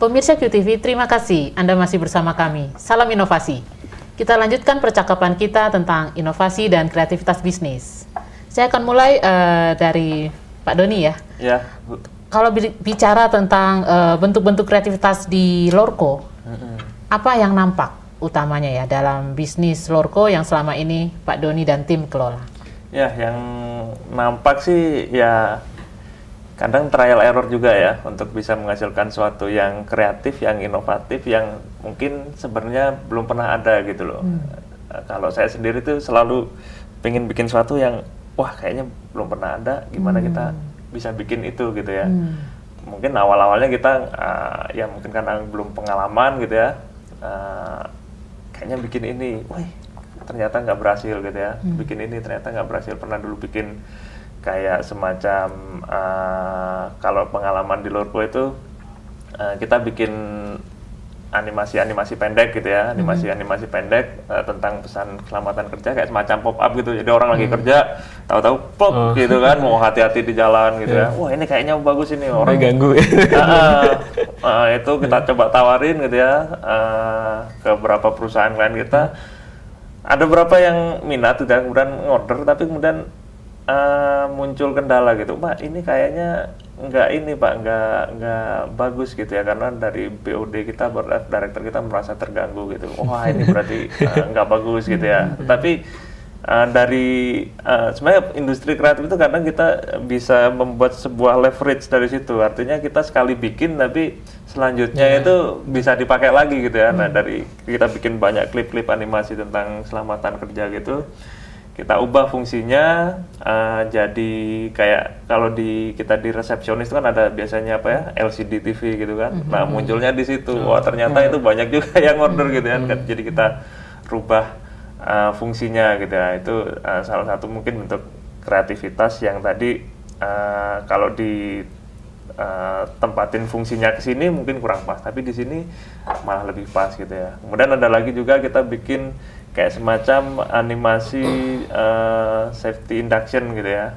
Pemirsa QTV, terima kasih Anda masih bersama kami. Salam inovasi. Kita lanjutkan percakapan kita tentang inovasi dan kreativitas bisnis. Saya akan mulai dari Pak Doni ya. Ya. Kalau bicara tentang bentuk-bentuk kreativitas di Lorco, apa yang nampak utamanya ya dalam bisnis Lorco yang selama ini Pak Doni dan tim kelola? Ya, yang nampak sih ya kadang trial error juga ya untuk bisa menghasilkan sesuatu yang kreatif, yang inovatif, yang mungkin sebenarnya belum pernah ada gitu loh. Kalau saya sendiri tuh selalu pengen bikin sesuatu yang wah kayaknya belum pernah ada, gimana kita bisa bikin itu gitu ya. Mungkin awal-awalnya kita ya mungkin karena belum pengalaman gitu ya, kayaknya bikin ini, wih ternyata nggak berhasil gitu ya. Bikin ini ternyata nggak berhasil. Pernah dulu bikin kayak semacam kalau pengalaman di Lorco itu kita bikin animasi pendek gitu ya, animasi pendek tentang pesan keselamatan kerja kayak semacam pop up gitu. Jadi orang lagi kerja, tahu-tahu pop gitu kan, mau hati-hati di jalan gitu ya. Wah ini kayaknya bagus ini orang ganggu. Itu kita coba tawarin gitu ya ke beberapa perusahaan klien kita. Ada beberapa yang minat gitu ya, kemudian ngorder, tapi kemudian muncul kendala gitu, Pak ini kayaknya nggak bagus gitu ya, karena dari BOD kita, director kita merasa terganggu gitu. Wah ini berarti nggak bagus gitu ya. Tapi dari sebenarnya industri kreatif itu kadang kita bisa membuat sebuah leverage dari situ. Artinya kita sekali bikin tapi selanjutnya itu bisa dipakai lagi gitu ya. Nah dari kita bikin banyak klip-klip animasi tentang keselamatan kerja gitu, kita ubah fungsinya jadi kayak kalau kita di resepsionis itu kan ada biasanya apa ya LCD TV gitu kan. Nah munculnya di situ. Wah ternyata itu banyak juga yang order gitu kan. Jadi kita rubah fungsinya gitu ya. Itu salah satu mungkin bentuk kreativitas yang tadi kalau di tempatin fungsinya ke sini mungkin kurang pas, tapi di sini malah lebih pas gitu ya. Kemudian ada lagi juga kita bikin kayak semacam animasi safety induction gitu ya.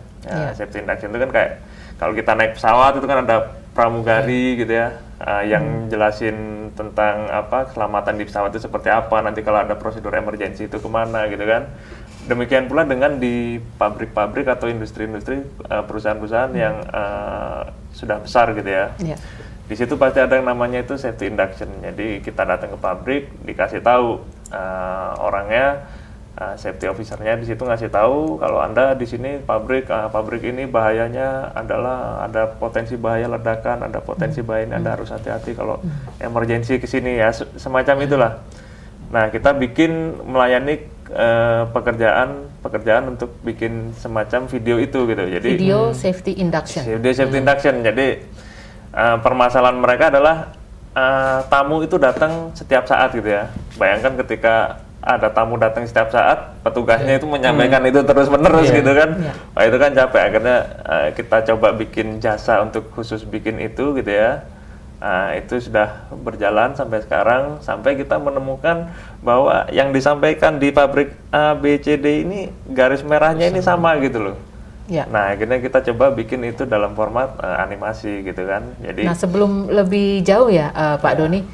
Safety induction itu kan kayak kalau kita naik pesawat itu kan ada pramugari gitu ya, yang jelasin tentang apa keselamatan di pesawat itu seperti apa, nanti kalau ada prosedur emergency itu kemana gitu kan. Demikian pula dengan di pabrik-pabrik atau industri-industri perusahaan-perusahaan yang sudah besar gitu ya. Di situ pasti ada yang namanya itu safety induction. Jadi kita datang ke pabrik, dikasih tahu orangnya, safety officernya di situ ngasih tahu kalau Anda di sini pabrik ini bahayanya adalah ada potensi bahaya ledakan, ada potensi bahaya ini, Anda harus hati-hati kalau emergency ke sini ya, semacam itulah. Nah, kita bikin melayani pekerjaan untuk bikin semacam video itu gitu. Jadi video safety induction. Video safety induction. Jadi permasalahan mereka adalah tamu itu datang setiap saat gitu ya. Bayangkan ketika ada tamu datang setiap saat, petugasnya itu menyampaikan itu terus-menerus gitu kan. Wah itu kan capek. Akhirnya kita coba bikin jasa untuk khusus bikin itu gitu ya. Itu sudah berjalan sampai sekarang, sampai kita menemukan bahwa yang disampaikan di pabrik A, B, C, D ini garis merahnya ini sama gitu loh. Nah akhirnya kita coba bikin itu dalam format animasi gitu kan. Jadi, nah sebelum lebih jauh ya Pak Doni,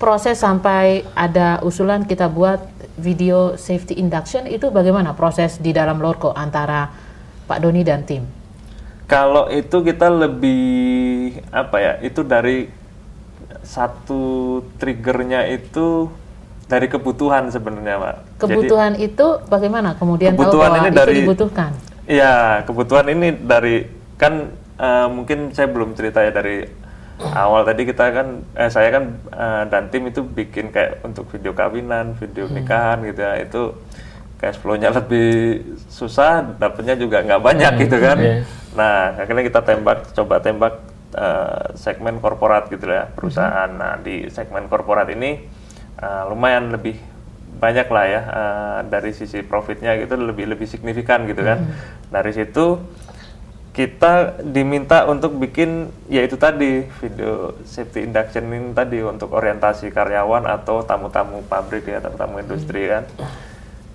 proses sampai ada usulan kita buat video safety induction itu bagaimana proses di dalam Lorco antara Pak Doni dan tim? Kalau itu kita lebih apa ya, itu dari satu triggernya itu dari kebutuhan sebenarnya Pak. Kebutuhan jadi, itu bagaimana kemudian kebutuhan tahu bahwa ini itu dari, dibutuhkan? Iya, kebutuhan ini dari kan mungkin saya belum cerita ya dari awal tadi kita kan saya kan dan tim itu bikin kayak untuk video kawinan, video nikahan gitu ya, itu cash flow-nya lebih susah, dapatnya juga nggak banyak gitu kan. Nah akhirnya kita coba tembak segmen korporat gitu ya, perusahaan. Nah di segmen korporat ini lumayan lebih banyak lah ya, dari sisi profitnya gitu lebih signifikan gitu kan. Dari situ kita diminta untuk bikin yaitu tadi video safety induction ini tadi untuk orientasi karyawan atau tamu-tamu pabrik ya, tamu-tamu industri kan.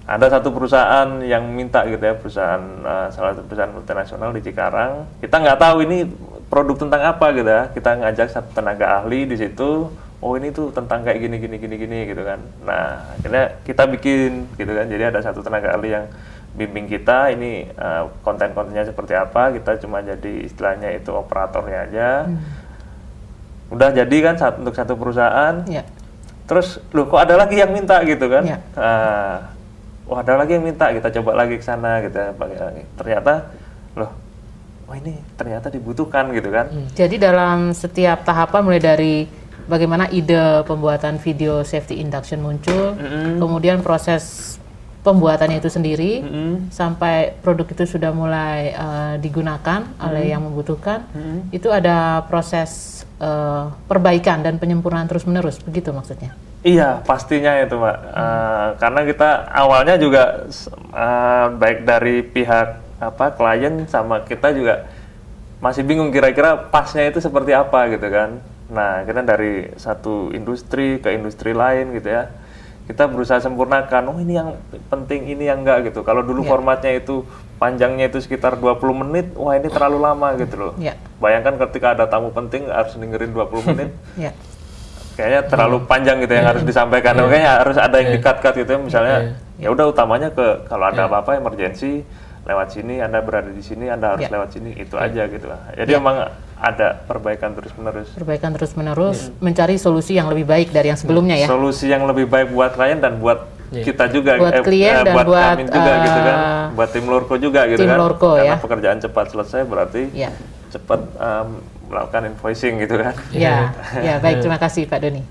Ada satu perusahaan yang minta gitu ya, salah satu perusahaan multinasional di Cikarang. Kita nggak tahu ini produk tentang apa gitu ya. Kita ngajak satu tenaga ahli di situ. Oh ini tuh tentang kayak gini gitu kan. Nah akhirnya kita bikin gitu kan. Jadi ada satu tenaga ahli yang bimbing kita. Ini konten-kontennya seperti apa. Kita cuma jadi istilahnya itu operatornya aja. Udah jadi kan untuk satu perusahaan. Ya. Terus loh kok ada lagi yang minta gitu kan. Ya. Wah ada lagi yang minta, kita coba lagi ke sana gitu. Ternyata loh, wah ini ternyata dibutuhkan gitu kan. Jadi dalam setiap tahapan mulai dari bagaimana ide pembuatan video safety induction muncul, kemudian proses pembuatannya itu sendiri, sampai produk itu sudah mulai digunakan oleh yang membutuhkan, itu ada proses perbaikan dan penyempurnaan terus-menerus, begitu maksudnya? Iya, pastinya itu Mbak. Karena kita awalnya juga baik dari pihak klien sama kita juga masih bingung kira-kira pasnya itu seperti apa gitu kan. Nah, kita dari satu industri ke industri lain gitu ya. Kita berusaha sempurnakan, oh ini yang penting, ini yang enggak gitu. Kalau dulu formatnya itu panjangnya itu sekitar 20 menit, wah ini terlalu lama gitu loh. Bayangkan ketika ada tamu penting harus dengerin 20 menit. Kayaknya terlalu panjang gitu yang harus disampaikan. Makanya harus ada yang di-cut gitu ya. Misalnya ya udah utamanya ke kalau ada apa-apa emergensi lewat sini, Anda berada di sini, Anda harus lewat sini, itu aja gitu. Jadi emang ada perbaikan terus-menerus. Perbaikan terus-menerus, mencari solusi yang lebih baik dari yang sebelumnya ya. Solusi yang lebih baik buat klien dan buat kita juga, buat klien dan buat kami juga gitu kan, buat tim Lorco juga gitu kan. Karena pekerjaan cepat selesai berarti cepat melakukan invoicing gitu kan. Ya, baik, terima kasih Pak Doni.